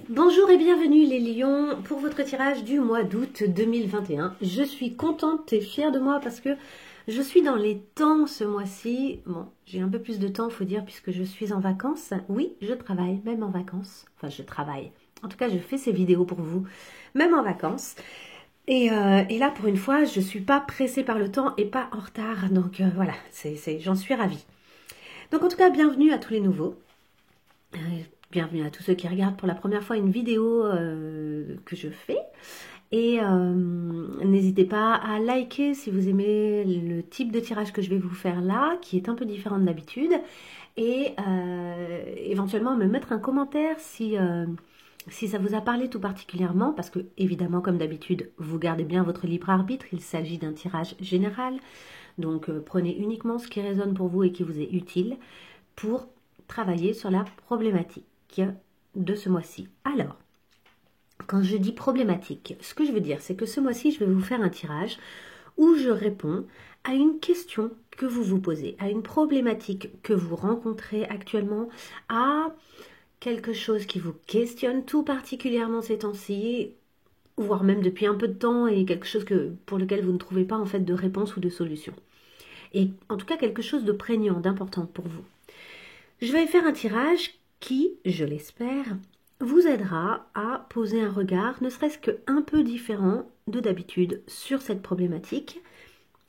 Bonjour et bienvenue les lions pour votre tirage du mois d'août 2021. Je suis contente et fière de moi parce que je suis dans les temps ce mois-ci. Bon, j'ai un peu plus de temps, faut dire, puisque je suis en vacances. Oui, je travaille, même en vacances. Enfin, je travaille. En tout cas, je fais ces vidéos pour vous, même en vacances. Et là, pour une fois, je ne suis pas pressée par le temps et pas en retard. Donc voilà, j'en suis ravie. Donc en tout cas, bienvenue à tous les nouveaux. Bienvenue à tous ceux qui regardent pour la première fois une vidéo que je fais. Et n'hésitez pas à liker si vous aimez le type de tirage que je vais vous faire là, qui est un peu différent de d'habitude. Et éventuellement me mettre un commentaire si ça vous a parlé tout particulièrement, parce que évidemment, comme d'habitude, vous gardez bien votre libre arbitre. Il s'agit d'un tirage général. Donc prenez uniquement ce qui résonne pour vous et qui vous est utile pour travailler sur la problématique de ce mois-ci. Alors, quand je dis problématique, ce que je veux dire, c'est que ce mois-ci, je vais vous faire un tirage où je réponds à une question que vous vous posez, à une problématique que vous rencontrez actuellement, à quelque chose qui vous questionne tout particulièrement ces temps-ci, voire même depuis un peu de temps, et quelque chose pour lequel vous ne trouvez pas en fait de réponse ou de solution. Et en tout cas, quelque chose de prégnant, d'important pour vous. Je vais faire un tirage qui, je l'espère, vous aidera à poser un regard, ne serait-ce qu'un peu différent de d'habitude, sur cette problématique,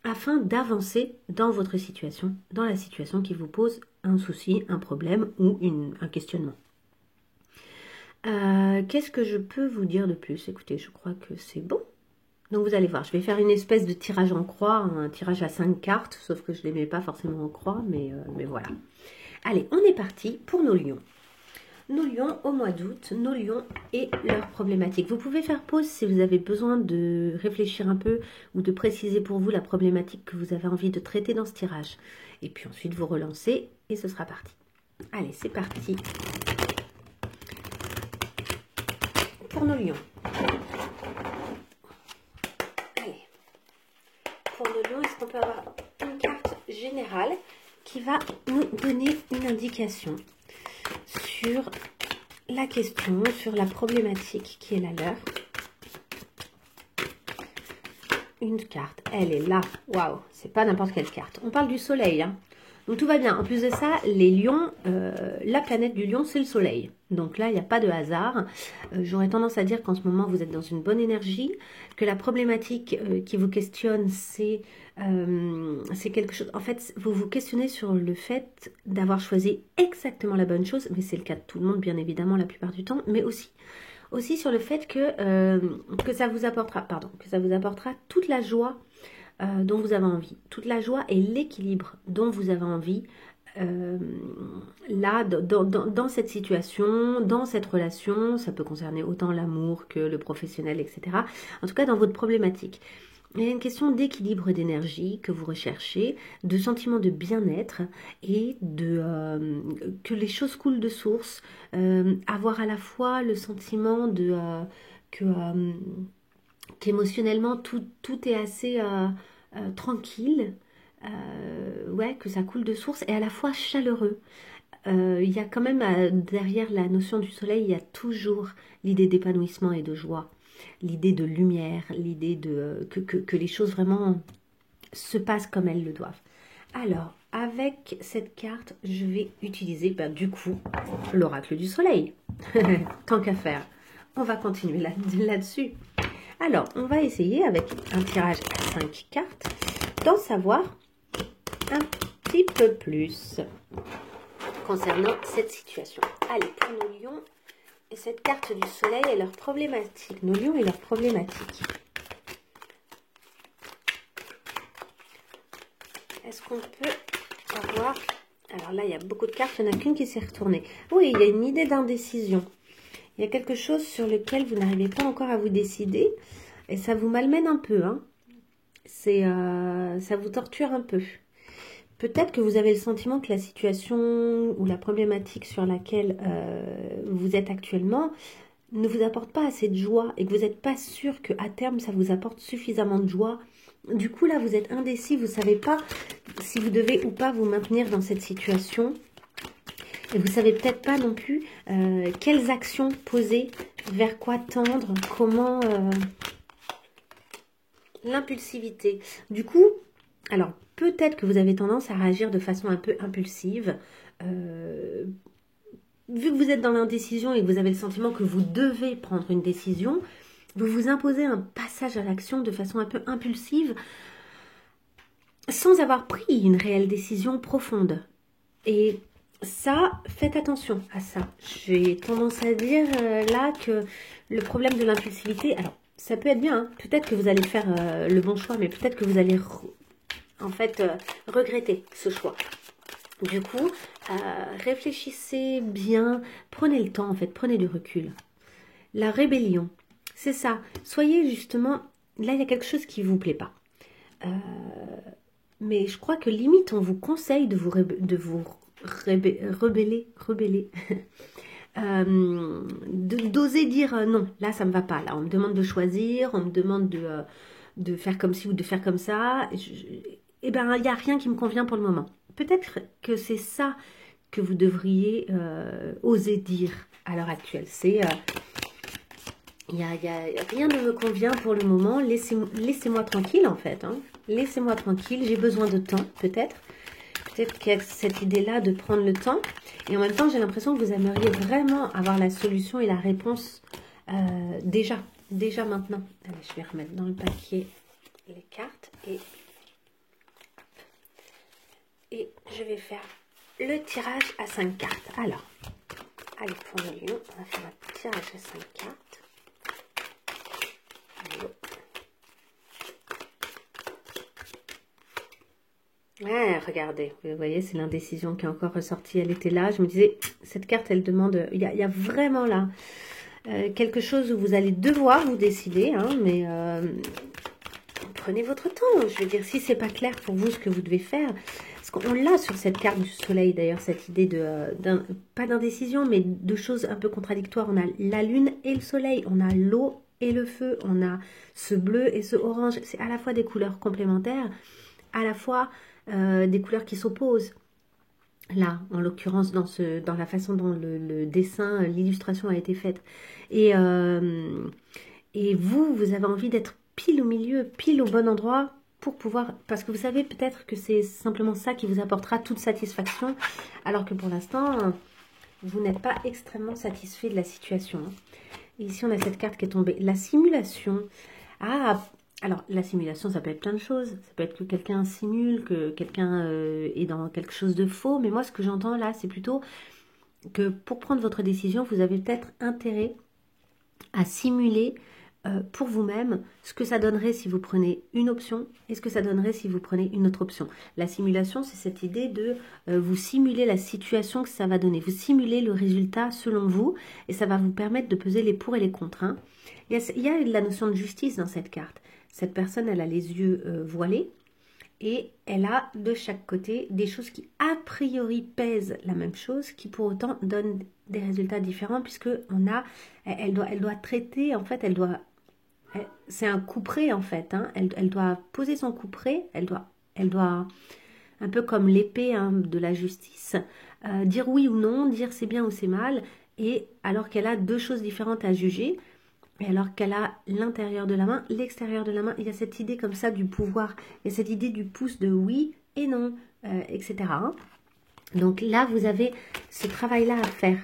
afin d'avancer dans votre situation, dans la situation qui vous pose un souci, un problème ou un questionnement. Qu'est-ce que je peux vous dire de plus? Écoutez, je crois que c'est bon. Donc vous allez voir, je vais faire une espèce de tirage en croix, un tirage à 5 cartes, sauf que je ne les mets pas forcément en croix, mais voilà. Allez, on est parti pour nos lions. Nos lions au mois d'août, nos lions et leurs problématiques. Vous pouvez faire pause si vous avez besoin de réfléchir un peu ou de préciser pour vous la problématique que vous avez envie de traiter dans ce tirage. Et puis ensuite vous relancez et ce sera parti. Allez, c'est parti pour nos lions. Allez, pour nos lions, est-ce qu'on peut avoir une carte générale qui va nous donner une indication sur la question, sur la problématique qui est la leur. Une carte, elle est là. Waouh, c'est pas n'importe quelle carte. On parle du soleil, hein. Donc tout va bien. En plus de ça, les lions, la planète du lion, c'est le soleil. Donc là, il n'y a pas de hasard. J'aurais tendance à dire qu'en ce moment, vous êtes dans une bonne énergie, que la problématique qui vous questionne, c'est quelque chose... En fait, vous vous questionnez sur le fait d'avoir choisi exactement la bonne chose, mais c'est le cas de tout le monde, bien évidemment, la plupart du temps, mais aussi sur le fait que ça vous apportera toute la joie dont vous avez envie, toute la joie et l'équilibre dont vous avez envie là, dans cette situation, dans cette relation. Ça peut concerner autant l'amour que le professionnel, etc. En tout cas, dans votre problématique. Il y a une question d'équilibre d'énergie que vous recherchez, de sentiment de bien-être et que les choses coulent de source, avoir à la fois le sentiment qu'émotionnellement tout est assez tranquille, ouais, que ça coule de source et à la fois chaleureux. Il y a quand même derrière la notion du soleil, il y a toujours l'idée d'épanouissement et de joie, l'idée de lumière, l'idée que les choses vraiment se passent comme elles le doivent. Alors, avec cette carte, je vais utiliser du coup l'oracle du soleil. Tant qu'à faire, on va continuer là-dessus. Alors, on va essayer avec un tirage à 5 cartes d'en savoir un petit peu plus concernant cette situation. Allez, pour nos lions et cette carte du soleil et leurs problématiques. Nos lions et leurs problématiques. Est-ce qu'on peut avoir... Alors là, il y a beaucoup de cartes, il n'y en a qu'une qui s'est retournée. Oui, il y a une idée d'indécision. Il y a quelque chose sur lequel vous n'arrivez pas encore à vous décider et ça vous malmène un peu, hein. Ça vous torture un peu. Peut-être que vous avez le sentiment que la situation ou la problématique sur laquelle vous êtes actuellement ne vous apporte pas assez de joie et que vous n'êtes pas sûr qu'à terme ça vous apporte suffisamment de joie. Du coup là vous êtes indécis, vous ne savez pas si vous devez ou pas vous maintenir dans cette situation. Et vous savez peut-être pas non plus quelles actions poser, vers quoi tendre, comment... l'impulsivité. Du coup, alors peut-être que vous avez tendance à réagir de façon un peu impulsive. Vu que vous êtes dans l'indécision et que vous avez le sentiment que vous devez prendre une décision, vous vous imposez un passage à l'action de façon un peu impulsive sans avoir pris une réelle décision profonde. Et ça, faites attention à ça. J'ai tendance à dire là que le problème de l'impulsivité, alors ça peut être bien, hein. Peut-être que vous allez faire le bon choix, mais peut-être que vous allez en fait regretter ce choix. Du coup, réfléchissez bien, prenez le temps en fait, prenez du recul. La rébellion, c'est ça. Soyez justement, là il y a quelque chose qui ne vous plaît pas. Mais je crois que limite on vous conseille de vous rebeller. D'oser dire non, là ça me va pas, là on me demande de choisir, on me demande de faire comme ci ou de faire comme ça, et ben il n'y a rien qui me convient pour le moment. Peut-être que c'est ça que vous devriez oser dire à l'heure actuelle, c'est rien ne me convient pour le moment, laissez-moi tranquille en fait, hein. Laissez-moi tranquille, j'ai besoin de temps peut-être. Peut-être qu'il y a cette idée-là de prendre le temps. Et en même temps, j'ai l'impression que vous aimeriez vraiment avoir la solution et la réponse déjà maintenant. Allez, je vais remettre dans le papier les cartes et je vais faire le tirage à 5 cartes. Alors, allez, pour le lion, on va faire un tirage à 5 cartes. Allez. Ouais, regardez, vous voyez, c'est l'indécision qui est encore ressortie. Elle était là. Je me disais, cette carte, elle demande... Il y a vraiment là quelque chose où vous allez devoir vous décider, hein, mais prenez votre temps. Je veux dire, si c'est pas clair pour vous ce que vous devez faire, parce qu'on l'a sur cette carte du soleil, d'ailleurs, cette idée pas d'indécision, mais de choses un peu contradictoires. On a la lune et le soleil, on a l'eau et le feu, on a ce bleu et ce orange. C'est à la fois des couleurs complémentaires, à la fois... des couleurs qui s'opposent. Là, en l'occurrence, dans la façon dont le dessin, l'illustration a été faite. Et vous avez envie d'être pile au milieu, pile au bon endroit pour pouvoir... Parce que vous savez peut-être que c'est simplement ça qui vous apportera toute satisfaction, alors que pour l'instant, vous n'êtes pas extrêmement satisfait de la situation. Et ici, on a cette carte qui est tombée. La simulation. Ah, alors, la simulation, ça peut être plein de choses. Ça peut être que quelqu'un simule, que quelqu'un est dans quelque chose de faux. Mais moi, ce que j'entends là, c'est plutôt que pour prendre votre décision, vous avez peut-être intérêt à simuler pour vous-même ce que ça donnerait si vous prenez une option et ce que ça donnerait si vous prenez une autre option. La simulation, c'est cette idée de vous simuler la situation que ça va donner. Vous simulez le résultat selon vous et ça va vous permettre de peser les pour et les contre, hein. Il y a la notion de justice dans cette carte. Cette personne, elle a les yeux voilés et elle a de chaque côté des choses qui a priori pèsent la même chose, qui pour autant donnent des résultats différents puisque elle doit traiter, en fait, c'est un couperet en fait, hein. Elle doit poser son couperet, elle doit un peu comme l'épée, hein, de la justice, dire oui ou non, dire c'est bien ou c'est mal, et alors qu'elle a deux choses différentes à juger. Et alors qu'elle a l'intérieur de la main, l'extérieur de la main, il y a cette idée comme ça du pouvoir, il y a cette idée du pouce de oui et non, etc. Donc là, vous avez ce travail-là à faire.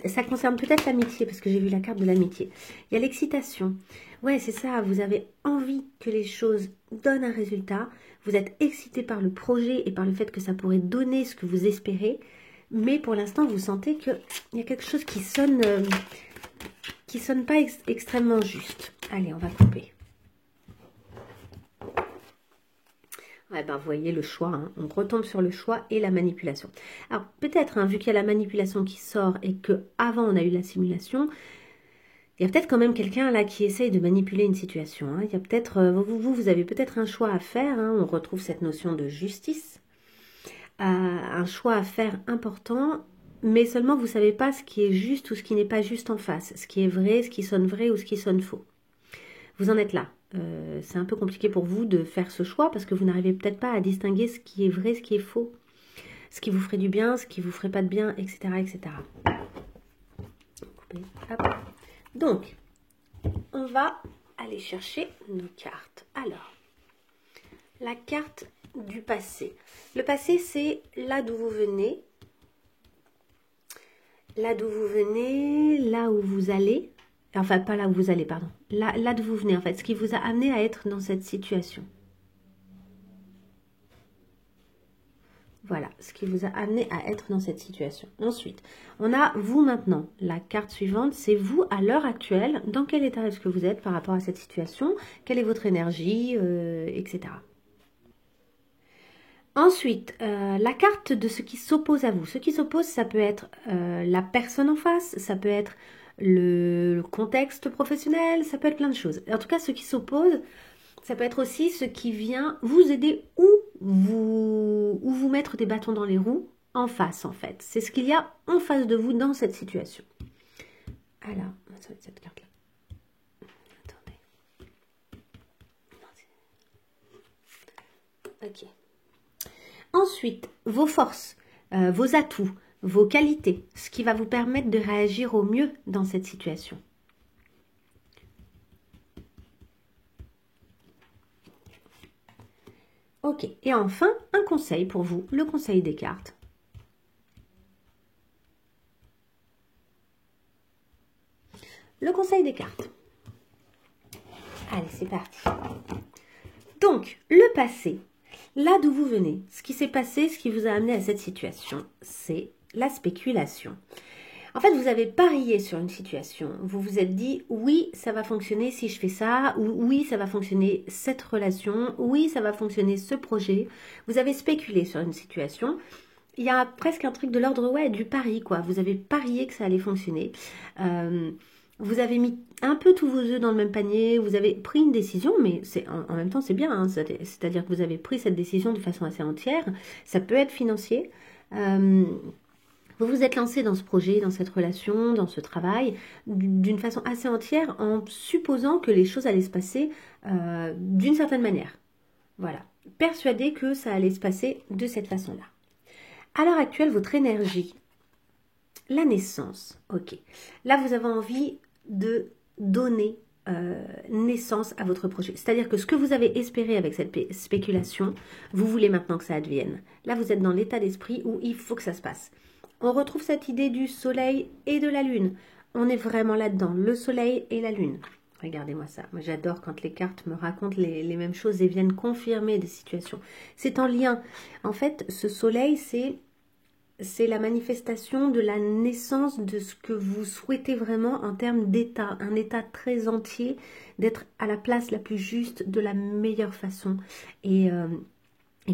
Ça concerne peut-être l'amitié, parce que j'ai vu la carte de l'amitié. Il y a l'excitation. Ouais, c'est ça, vous avez envie que les choses donnent un résultat. Vous êtes excité par le projet et par le fait que ça pourrait donner ce que vous espérez. Mais pour l'instant, vous sentez qu'il y a quelque chose qui sonne pas extrêmement juste. Allez, on va couper. Ouais, ben, vous voyez le choix, hein. On retombe sur le choix et la manipulation. Alors peut-être, hein, vu qu'il y a la manipulation qui sort et que avant on a eu la simulation, il y a peut-être quand même quelqu'un là qui essaye de manipuler une situation, hein. Il y a peut-être, vous avez peut-être un choix à faire, hein. On retrouve cette notion de justice, un choix à faire important. Mais seulement vous ne savez pas ce qui est juste ou ce qui n'est pas juste en face. Ce qui est vrai, ce qui sonne vrai ou ce qui sonne faux. Vous en êtes là. C'est un peu compliqué pour vous de faire ce choix parce que vous n'arrivez peut-être pas à distinguer ce qui est vrai, ce qui est faux. ce qui vous ferait du bien, ce qui vous ferait pas de bien, etc. etc. Hop. Donc, on va aller chercher nos cartes. Alors, la carte du passé. Le passé, c'est là d'où vous venez. Là d'où vous venez, là où vous allez. Enfin, pas là où vous allez, pardon. Là d'où vous venez, en fait. Ce qui vous a amené à être dans cette situation. Voilà, ce qui vous a amené à être dans cette situation. Ensuite, on a vous maintenant. La carte suivante, c'est vous à l'heure actuelle. Dans quel état est-ce que vous êtes par rapport à cette situation? Quelle est votre énergie, etc. Ensuite, la carte de ce qui s'oppose à vous. Ce qui s'oppose, ça peut être la personne en face, ça peut être le contexte professionnel, ça peut être plein de choses. En tout cas, ce qui s'oppose, ça peut être aussi ce qui vient vous aider ou vous mettre des bâtons dans les roues en face, en fait. C'est ce qu'il y a en face de vous dans cette situation. Alors, ça va être cette carte-là. Attendez. Ok. Ensuite, vos forces, vos atouts, vos qualités, ce qui va vous permettre de réagir au mieux dans cette situation. Ok, et enfin, un conseil pour vous, le conseil des cartes. Le conseil des cartes. Allez, c'est parti. Donc, le passé. Là d'où vous venez, ce qui s'est passé, ce qui vous a amené à cette situation, c'est la spéculation. En fait, vous avez parié sur une situation. Vous vous êtes dit, oui, ça va fonctionner si je fais ça, ou oui, ça va fonctionner cette relation, oui, ça va fonctionner ce projet. Vous avez spéculé sur une situation. Il y a presque un truc de l'ordre, ouais, du pari, quoi. Vous avez parié que ça allait fonctionner. Vous avez mis un peu tous vos œufs dans le même panier, vous avez pris une décision, mais en même temps c'est bien, hein, c'est-à-dire que vous avez pris cette décision de façon assez entière, ça peut être financier. Vous vous êtes lancé dans ce projet, dans cette relation, dans ce travail, d'une façon assez entière, en supposant que les choses allaient se passer d'une certaine manière. Voilà, persuadé que ça allait se passer de cette façon-là. À l'heure actuelle, votre énergie, la naissance, ok. Là, vous avez envie de donner naissance à votre projet. C'est-à-dire que ce que vous avez espéré avec cette spéculation, vous voulez maintenant que ça advienne. Là, vous êtes dans l'état d'esprit où il faut que ça se passe. On retrouve cette idée du soleil et de la lune. On est vraiment là-dedans, le soleil et la lune. Regardez-moi ça. Moi, j'adore quand les cartes me racontent les mêmes choses et viennent confirmer des situations. C'est en lien. En fait, ce soleil, c'est la manifestation de la naissance de ce que vous souhaitez vraiment en termes d'état, un état très entier, d'être à la place la plus juste, de la meilleure façon, et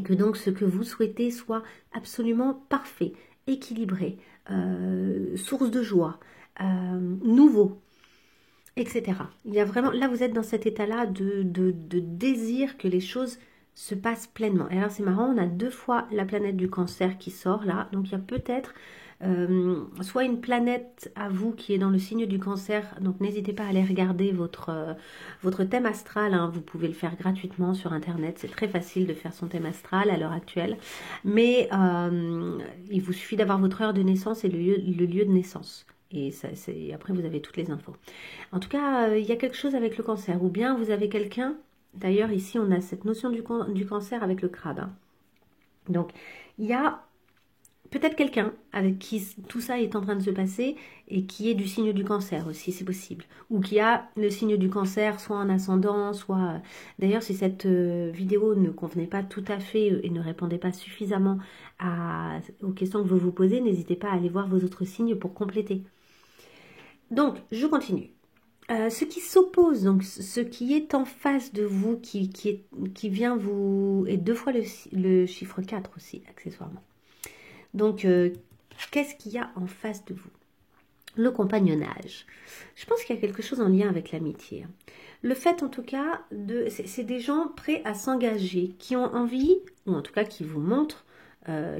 que donc ce que vous souhaitez soit absolument parfait, équilibré, source de joie, nouveau, etc. Il y a vraiment, là vous êtes dans cet état-là de désir que les choses se passe pleinement. Et alors c'est marrant, on a 2 fois la planète du cancer qui sort là, donc il y a peut-être soit une planète à vous qui est dans le signe du cancer, donc n'hésitez pas à aller regarder votre thème astral, hein. Vous pouvez le faire gratuitement sur internet, c'est très facile de faire son thème astral à l'heure actuelle, mais il vous suffit d'avoir votre heure de naissance et le lieu de naissance. Et ça, après vous avez toutes les infos. En tout cas, il y a quelque chose avec le cancer, ou bien vous avez quelqu'un. D'ailleurs, ici, on a cette notion du cancer avec le crabe. Hein. Donc, il y a peut-être quelqu'un avec qui tout ça est en train de se passer et qui est du signe du cancer aussi, c'est possible. Ou qui a le signe du cancer, soit en ascendant, soit... D'ailleurs, si cette vidéo ne convenait pas tout à fait et ne répondait pas suffisamment aux questions que vous vous posez, n'hésitez pas à aller voir vos autres signes pour compléter. Donc, je continue. Ce qui s'oppose, donc ce qui est en face de vous, qui vient vous... Et 2 fois le chiffre 4 aussi, accessoirement. Donc, qu'est-ce qu'il y a en face de vous? Le compagnonnage. Je pense qu'il y a quelque chose en lien avec l'amitié. Le fait, en tout cas, c'est des gens prêts à s'engager, qui ont envie, ou en tout cas qui vous montrent,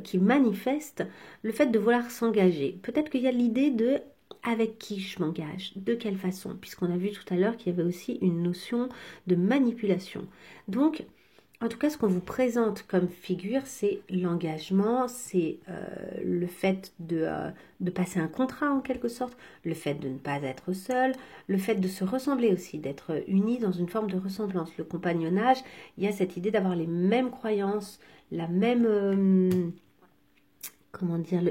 qui manifestent le fait de vouloir s'engager. Peut-être qu'il y a l'idée de... Avec qui je m'engage? De quelle façon? Puisqu'on a vu tout à l'heure qu'il y avait aussi une notion de manipulation. Donc, En tout cas, ce qu'on vous présente comme figure, c'est l'engagement, c'est le fait de passer un contrat en quelque sorte, le fait de ne pas être seul, le fait de se ressembler aussi, d'être unis dans une forme de ressemblance. Le compagnonnage, il y a cette idée d'avoir les mêmes croyances, la même... comment dire,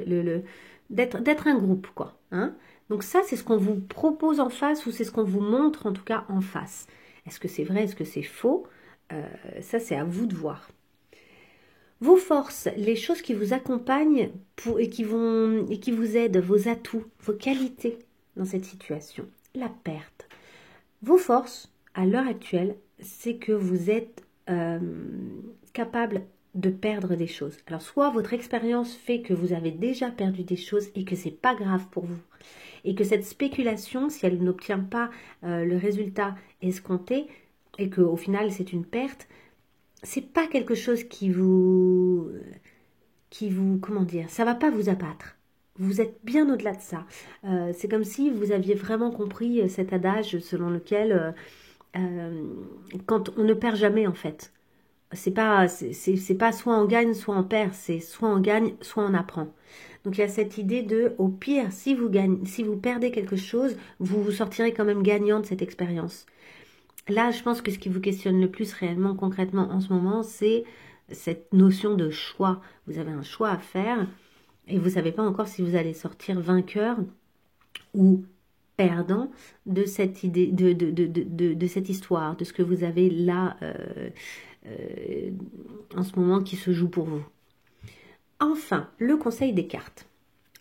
d'être un groupe, quoi. Hein. Donc ça, c'est ce qu'on vous propose en face ou c'est ce qu'on vous montre en tout cas en face. Est-ce que c'est vrai, est-ce que c'est faux? Ça, c'est à vous de voir. Vos forces, les choses qui vous accompagnent et qui vous aident, vos atouts, vos qualités dans cette situation. La perte. Vos forces, à l'heure actuelle, c'est que vous êtes capable de perdre des choses. Alors, soit votre expérience fait que vous avez déjà perdu des choses et que c'est pas grave pour vous. Et que cette spéculation, si elle n'obtient pas le résultat escompté, et qu'au final c'est une perte, c'est pas quelque chose qui vous, comment dire, ça va pas vous abattre. Vous êtes bien au-delà de ça. C'est comme si vous aviez vraiment compris cet adage selon lequel quand on ne perd jamais en fait. C'est pas soit on gagne, soit on perd. C'est soit on gagne, soit on apprend. Donc il y a cette idée de, au pire, si vous perdez quelque chose, vous sortirez quand même gagnant de cette expérience. Là, je pense que ce qui vous questionne le plus réellement, concrètement, en ce moment, c'est cette notion de choix. Vous avez un choix à faire et vous ne savez pas encore si vous allez sortir vainqueur ou perdant de cette idée, de cette histoire, de ce que vous avez là en ce moment qui se joue pour vous. Enfin, le conseil des cartes.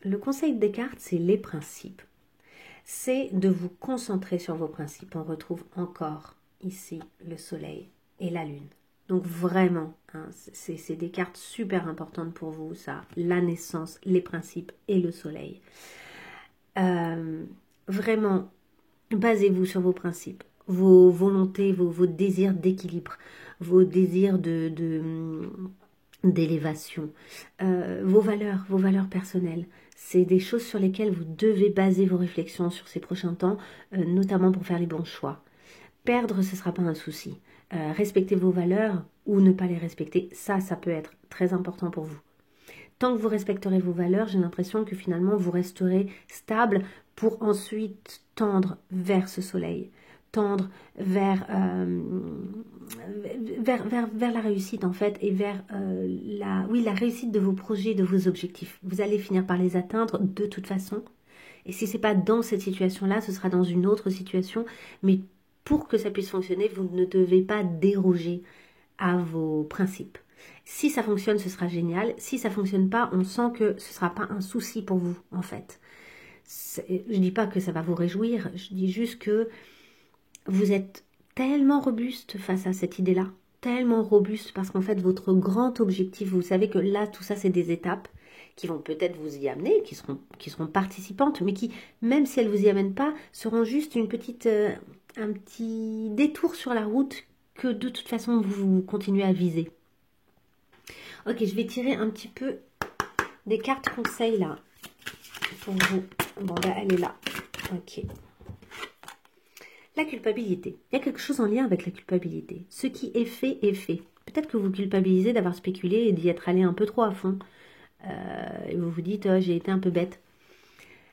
Le conseil des cartes, c'est les principes. C'est de vous concentrer sur vos principes. On retrouve encore ici le soleil et la lune. Donc vraiment, hein, c'est des cartes super importantes pour vous, ça, la naissance, les principes et le soleil. Vraiment, basez-vous sur vos principes, vos volontés, vos désirs d'équilibre, vos désirs d'élévation, vos valeurs personnelles. C'est des choses sur lesquelles vous devez baser vos réflexions sur ces prochains temps, notamment pour faire les bons choix. Perdre, ce ne sera pas un souci. Respecter vos valeurs ou ne pas les respecter, ça peut être très important pour vous. Tant que vous respecterez vos valeurs, j'ai l'impression que finalement vous resterez stable pour ensuite tendre vers ce soleil, tendre vers la réussite en fait et vers la réussite de vos projets, de vos objectifs. Vous allez finir par les atteindre de toute façon. Et si ce n'est pas dans cette situation-là, ce sera dans une autre situation. Mais pour que ça puisse fonctionner, vous ne devez pas déroger à vos principes. Si ça fonctionne, ce sera génial. Si ça ne fonctionne pas, on sent que ce ne sera pas un souci pour vous, en fait. Je ne dis pas que ça va vous réjouir, je dis juste que vous êtes tellement robuste face à cette idée-là, tellement robuste parce qu'en fait, votre grand objectif, vous savez que là, tout ça, c'est des étapes qui vont peut-être vous y amener, qui seront participantes, mais qui, même si elles ne vous y amènent pas, seront juste un petit détour sur la route que de toute façon, vous continuez à viser. Ok, je vais tirer un petit peu des cartes conseils là, pour vous. Bon, là, elle est là. Ok. La culpabilité. Il y a quelque chose en lien avec la culpabilité. Ce qui est fait est fait. Peut-être que vous culpabilisez d'avoir spéculé et d'y être allé un peu trop à fond. Et vous vous dites, oh, j'ai été un peu bête.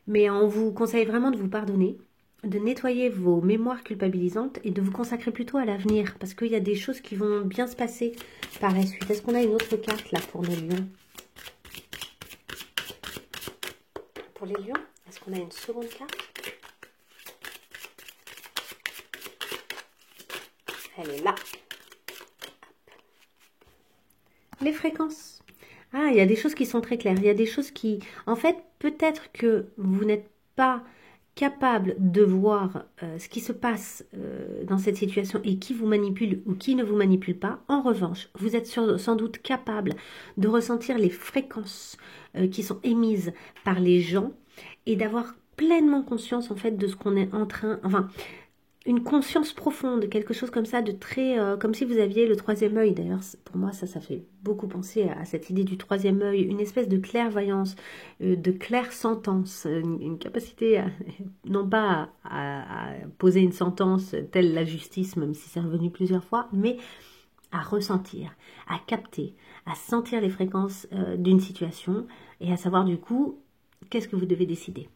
Mais on vous conseille vraiment de vous pardonner, de nettoyer vos mémoires culpabilisantes et de vous consacrer plutôt à l'avenir. Parce qu'il y a des choses qui vont bien se passer par la suite. Est-ce qu'on a une autre carte là pour nos lions? Pour les lions, est-ce qu'on a une seconde carte? Elle est là. Les fréquences. Ah, il y a des choses qui sont très claires. Il y a des choses qui... En fait, peut-être que vous n'êtes pas capable de voir ce qui se passe dans cette situation et qui vous manipule ou qui ne vous manipule pas. En revanche, vous êtes sans doute capable de ressentir les fréquences qui sont émises par les gens et d'avoir pleinement conscience en fait de ce qu'on est en train... Enfin, une conscience profonde, quelque chose comme ça de très... comme si vous aviez le troisième œil. D'ailleurs, pour moi, ça fait beaucoup penser à cette idée du troisième œil. Une espèce de clairvoyance, de clairsentence, une capacité, non pas à poser une sentence telle la justice, même si c'est revenu plusieurs fois, mais à ressentir, à capter, à sentir les fréquences d'une situation et à savoir du coup, qu'est-ce que vous devez décider.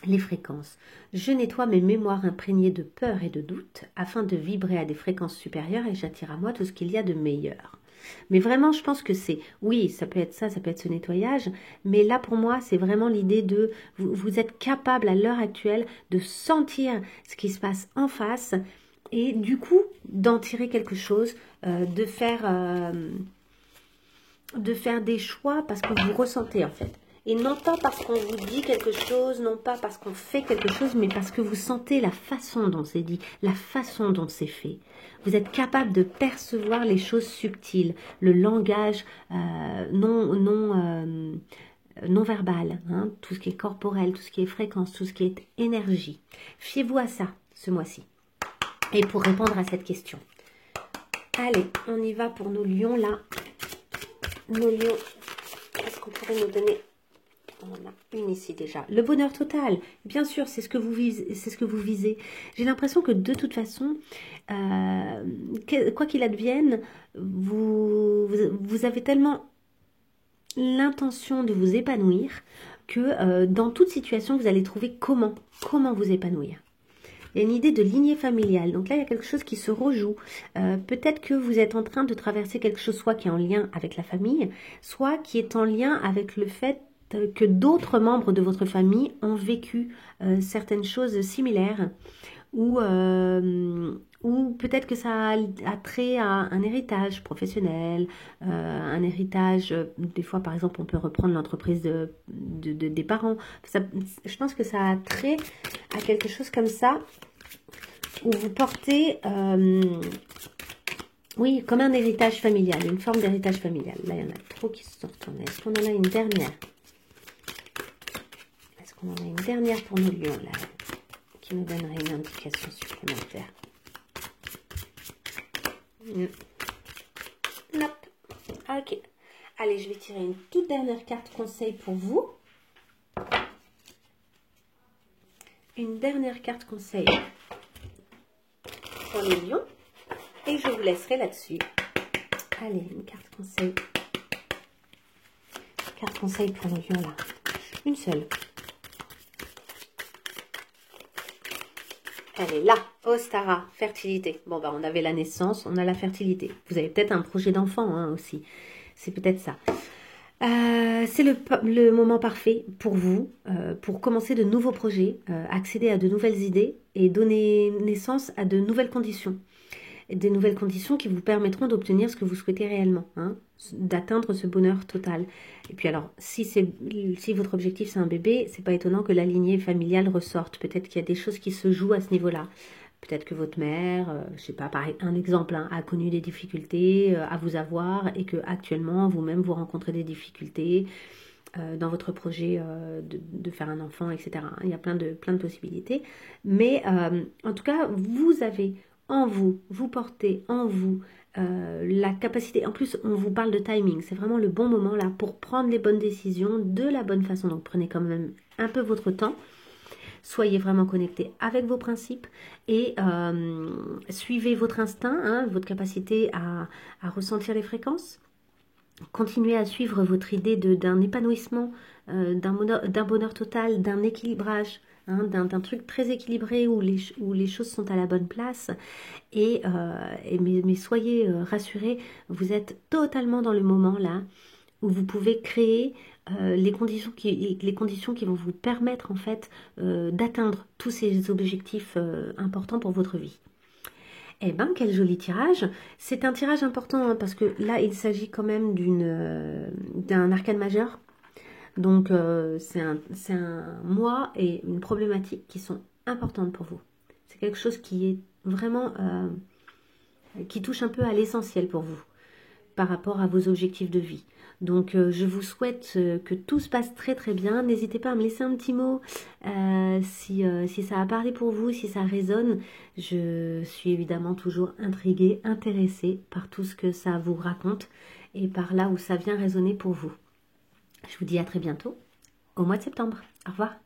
Les fréquences. Je nettoie mes mémoires imprégnées de peur et de doute afin de vibrer à des fréquences supérieures et j'attire à moi tout ce qu'il y a de meilleur. Mais vraiment, je pense que c'est, oui, ça peut être ça peut être ce nettoyage, mais là pour moi, c'est vraiment l'idée de, vous êtes capable à l'heure actuelle de sentir ce qui se passe en face et du coup, d'en tirer quelque chose, de faire des choix parce que vous ressentez en fait. Et non pas parce qu'on vous dit quelque chose, non pas parce qu'on fait quelque chose, mais parce que vous sentez la façon dont c'est dit, la façon dont c'est fait. Vous êtes capable de percevoir les choses subtiles, le langage non verbal, hein, tout ce qui est corporel, tout ce qui est fréquence, tout ce qui est énergie. Fiez-vous à ça ce mois-ci. Et pour répondre à cette question. Allez, on y va pour nos lions là. Nos lions, est-ce qu'on pourrait nous donner... On en a une ici déjà. Le bonheur total, bien sûr, c'est ce que vous visez. J'ai l'impression que de toute façon, quoi qu'il advienne, vous avez tellement l'intention de vous épanouir que dans toute situation, vous allez trouver comment vous épanouir. Il y a une idée de lignée familiale. Donc là, il y a quelque chose qui se rejoue. Peut-être que vous êtes en train de traverser quelque chose soit qui est en lien avec la famille, soit qui est en lien avec le fait que d'autres membres de votre famille ont vécu certaines choses similaires ou peut-être que ça a trait à un héritage professionnel, un héritage, des fois par exemple on peut reprendre l'entreprise des parents. Je pense que ça a trait à quelque chose comme ça où vous portez... oui, comme un héritage familial, une forme d'héritage familial. Là, il y en a trop qui se sont retournés. Est-ce qu'on en a une dernière? Est-ce qu'on en a une dernière pour nos lions, là, qui nous donnerait une indication supplémentaire? Nope. Ok. Allez, je vais tirer une toute dernière carte conseil pour vous. Une dernière carte conseil pour les lions. Et je vous laisserai là-dessus. Allez, une carte conseil. Carte conseil pour nos lions là. Une seule. Elle est là. Ostara, fertilité. Bon, bah, on avait la naissance, on a la fertilité. Vous avez peut-être un projet d'enfant hein, aussi. C'est peut-être ça. C'est le moment parfait pour vous, pour commencer de nouveaux projets, accéder à de nouvelles idées et donner naissance à de nouvelles conditions. Des nouvelles conditions qui vous permettront d'obtenir ce que vous souhaitez réellement, hein, d'atteindre ce bonheur total. Et puis alors, si votre objectif c'est un bébé, c'est pas étonnant que la lignée familiale ressorte. Peut-être qu'il y a des choses qui se jouent à ce niveau-là. Peut-être que votre mère, je sais pas, pareil, un exemple, hein, a connu des difficultés à vous avoir et que actuellement vous-même vous rencontrez des difficultés dans votre projet de faire un enfant, etc. Il y a plein de possibilités. Mais en tout cas, vous avez en vous, vous portez en vous la capacité, en plus on vous parle de timing, c'est vraiment le bon moment là pour prendre les bonnes décisions de la bonne façon, donc prenez quand même un peu votre temps, soyez vraiment connectés avec vos principes et suivez votre instinct, hein, votre capacité à ressentir les fréquences, continuez à suivre votre idée d'un épanouissement, d'un bonheur total, d'un équilibrage, hein, d'un truc très équilibré où les choses sont à la bonne place. Mais soyez rassurés, vous êtes totalement dans le moment là où vous pouvez créer les conditions qui vont vous permettre en fait d'atteindre tous ces objectifs importants pour votre vie. Eh ben, quel joli tirage. C'est un tirage important hein, parce que là, il s'agit quand même d'un arcane majeur. Donc, c'est un mois et une problématique qui sont importantes pour vous. C'est quelque chose qui est vraiment... qui touche un peu à l'essentiel pour vous par rapport à vos objectifs de vie. Donc, je vous souhaite que tout se passe très très bien. N'hésitez pas à me laisser un petit mot si ça a parlé pour vous, si ça résonne. Je suis évidemment toujours intriguée, intéressée par tout ce que ça vous raconte et par là où ça vient résonner pour vous. Je vous dis à très bientôt, au mois de septembre. Au revoir.